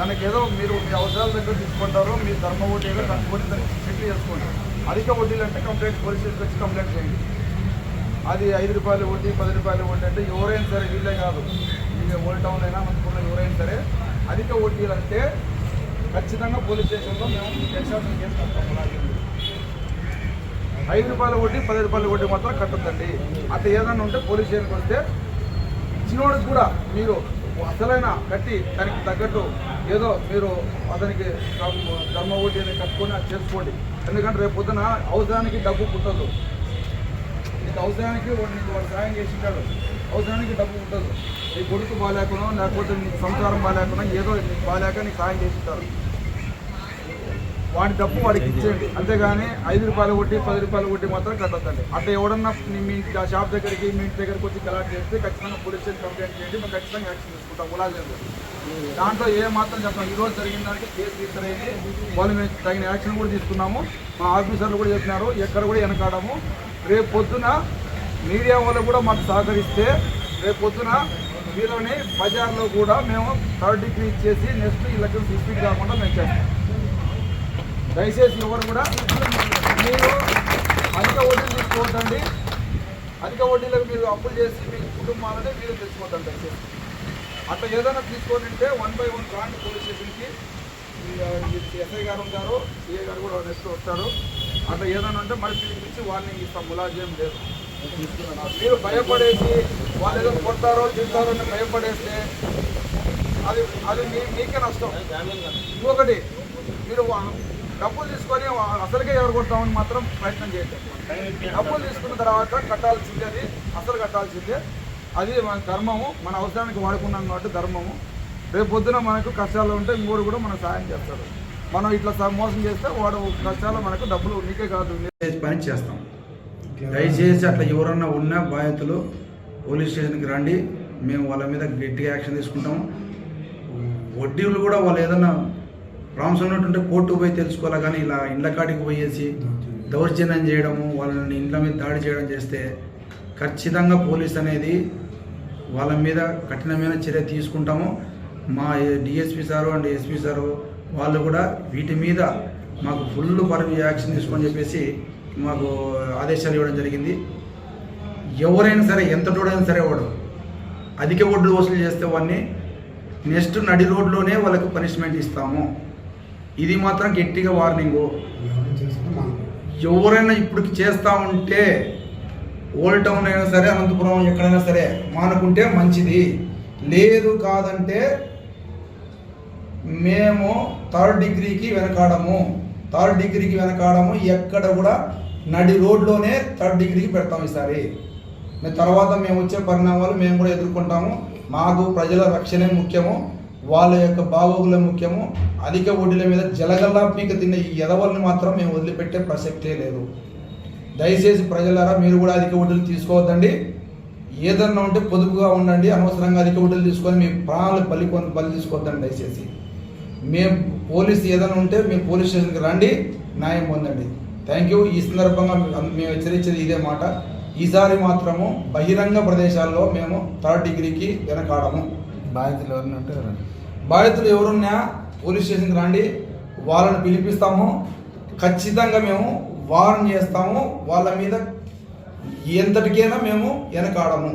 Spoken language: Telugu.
దానికి ఏదో మీరు మీ అవసరాల దగ్గర తీసుకుంటారో మీ ధర్మ వడ్డీ ఏదో కట్టుబడి దానికి సెటిల్ చేసుకోండి. అధిక వడ్డీలు అంటే కంప్లైంట్ పోలీస్ స్టేషన్కి వచ్చి కంప్లైంట్ చేయండి. అది 5 రూపాయల వడ్డీ 10 రూపాయల వడ్డీ అంటే ఎవరైనా సరే వీళ్ళే కాదు, ఇక ఓల్డ్ టౌన్ అయినా మనకున్న ఎవరైనా సరే అధిక వడ్డీలు అంటే ఖచ్చితంగా పోలీస్ స్టేషన్లో మేము ఎక్స్ట్రాషన్ కేసు కడతాము. 5 రూపాయల వడ్డీ 10 రూపాయల వడ్డీ మాత్రం కట్టద్దండి. అట్లా ఏదైనా ఉంటే పోలీస్ స్టేషన్కి వస్తే ఇచ్చినోడికి కూడా మీరు అసలైన కట్టి దానికి తగ్గట్టు ఏదో మీరు అతనికి ధర్మ వడ్డీని కట్టుకొని అది చేసుకోండి. ఎందుకంటే రేపు పొద్దున అవసరానికి డబ్బు పుట్టదు. నీకు అవసరానికి వాడు సాయం చేసింటాడు, అవసరానికి డబ్బు పుట్టదు. నీ కొడుకు బాగాలేకున్నా లేకపోతే నీకు సంసారం బాగాలేకున్నా ఏదో నీకు బాగాలేక నీకు సాయం చేసింటారు, వాడి డబ్బు వాడికి ఇచ్చేయండి. అంతేగాని 5 రూపాయల వడ్డీ 10 రూపాయల వడ్డీ మాత్రం కట్టద్దండి. అట్లా ఎవడన్నా మీ షాప్ దగ్గరికి మీ ఇంటి దగ్గరికి వచ్చి కలెక్ట్ చేస్తే ఖచ్చితంగా పోలీస్ స్టేషన్ కంప్లైంట్ చేయండి, మేము ఖచ్చితంగా యాక్షన్ తీసుకుంటాం. ములాజం దాంట్లో ఏ మాత్రం చెప్తాం. ఈరోజు జరిగిన దానికి కేసు రిజిస్టర్ అయింది, వాళ్ళు మేము తగిన యాక్షన్ కూడా తీసుకున్నాము. మా ఆఫీసర్లు కూడా చెప్పినారు, ఎక్కడ కూడా వెనకాడము. రేపు పొద్దున మీడియా వాళ్ళు కూడా మాకు సహకరిస్తే రేపు పొద్దున వీళ్ళని బజార్లో కూడా మేము 3rd డిగ్రీ ఇచ్చేసి నెక్స్ట్ వీళ్ళకి డిస్ట్రిక్ట్ కాకుండా మేము చేస్తాం. దయచేసి ఎవరు కూడా మీరు అధిక వడ్డీలు తీసుకోవద్దండి. అధిక వడ్డీలకు మీరు అప్పులు చేసి మీ కుటుంబాలనే మీరు తెచ్చుకోవద్దండి. దయచేసి అట్లా ఏదైనా తీసుకొని ఉంటే 1 by 1 రాండి పోలీస్ స్టేషన్కి. ఎస్ఐ గారు ఉంటారు, సిఐ గారు కూడా నెక్స్ట్ వస్తారు. అట్లా ఏదైనా ఉంటే మళ్ళీ పిలిపించి వార్నింగ్ ఇస్తాం. ములాజేం లేదు. మీరు భయపడేసి వాళ్ళు ఏదో కొడతారో తింటారో అని భయపడేస్తే అది మీకే నష్టం. ఇంకొకటి మీరు డబ్బులు తీసుకొని అసలుకే ఎవరు కొడతామని మాత్రం ప్రయత్నం చేయండి. డబ్బులు తీసుకున్న తర్వాత కట్టాల్సిందే, అది అసలు కట్టాల్సిందే. అది మన ధర్మము, మన అవసరానికి వాడుకున్నాం కాబట్టి ధర్మము. రేపు పొద్దున మనకు కష్టాలు ఉంటే ఇంకోటి కూడా మనకు సాయం చేస్తాడు. మనం ఇట్లా మోసం చేస్తే వాడు కష్టాలు మనకు డబ్బులు నీకే కాదు పని చేస్తాం. దయచేసి అట్లా ఎవరన్నా ఉన్నా బాధితులు పోలీస్ స్టేషన్కి రండి, మేము వాళ్ళ మీద గట్టిగా యాక్షన్ తీసుకుంటాము. వడ్డీలు కూడా వాళ్ళు ఏదన్నా ప్రాబ్లమ్స్ ఉన్నట్టుంటే కోర్టుకు పోయి తెలుసుకోవాలి, కానీ ఇలా ఇండ్ల కాడికి పోయేసి దౌర్జన్యం చేయడము, వాళ్ళని ఇండ్ల మీద దాడి చేయడం చేస్తే ఖచ్చితంగా పోలీస్ అనేది వాళ్ళ మీద కఠినమైన చర్య తీసుకుంటాము. మా DSP sir and SP sir వాళ్ళు కూడా వీటి మీద మాకు ఫుల్ యాక్షన్ తీసుకొని చెప్పేసి మాకు ఆదేశాలు ఇవ్వడం జరిగింది. ఎవరైనా సరే ఎంత డోడైనా సరే వాడు అధిక వడ్డీలు వసూలు చేస్తే వాడిని నెక్స్ట్ నడి రోడ్లోనే వాళ్ళకు పనిష్మెంట్ ఇస్తాము. ఇది మాత్రం గట్టిగా వార్నింగు. ఎవరైనా ఇప్పటికి చేస్తూ ఉంటే ఓల్డ్ టౌన్ అయినా సరే అనంతపురం ఎక్కడైనా సరే మానుకుంటే మంచిది. లేదు కాదంటే మేము 3rd డిగ్రీకి వెనకాడము. 3rd డిగ్రీకి వెనకాడము. ఎక్కడ కూడా నడి రోడ్లోనే 3rd డిగ్రీకి పెడతాము. ఈసారి తర్వాత మేము వచ్చే పరిణామాలు మేము కూడా ఎదుర్కొంటాము. మాకు ప్రజల రక్షణే ముఖ్యము, వాళ్ళ యొక్క బాగోగులే ముఖ్యము. అధిక వడ్డీల మీద జలగల్లా పీక తిన్న ఈ ఎదవల్ని మాత్రం మేము వదిలిపెట్టే ప్రసక్తే లేదు. దయచేసి ప్రజలారా మీరు కూడా అధిక వడ్డీలు తీసుకోవద్దండి. ఏదన్నా ఉంటే పొదుపుగా ఉండండి. అనవసరంగా అధిక వడ్డీలు తీసుకొని మీ ప్రాణాలు బలి తీసుకోవద్దండి. దయచేసి మేము పోలీసు ఏదైనా ఉంటే మీరు పోలీస్ స్టేషన్కి రండి, న్యాయం పొందండి. Thank you. ఈ సందర్భంగా మేము హెచ్చరించేది ఇదే మాట. ఈసారి మాత్రము బహిరంగ ప్రదేశాల్లో మేము 3rd డిగ్రీకి వెనకాడము. బాధితులు ఎవరున్నా పోలీస్ స్టేషన్కి రండి, వాళ్ళని పిలిపిస్తాము. ఖచ్చితంగా మేము వార్న్ చేస్తాము. వాళ్ళ మీద ఎంతటికైనా మేము వెనకాడము.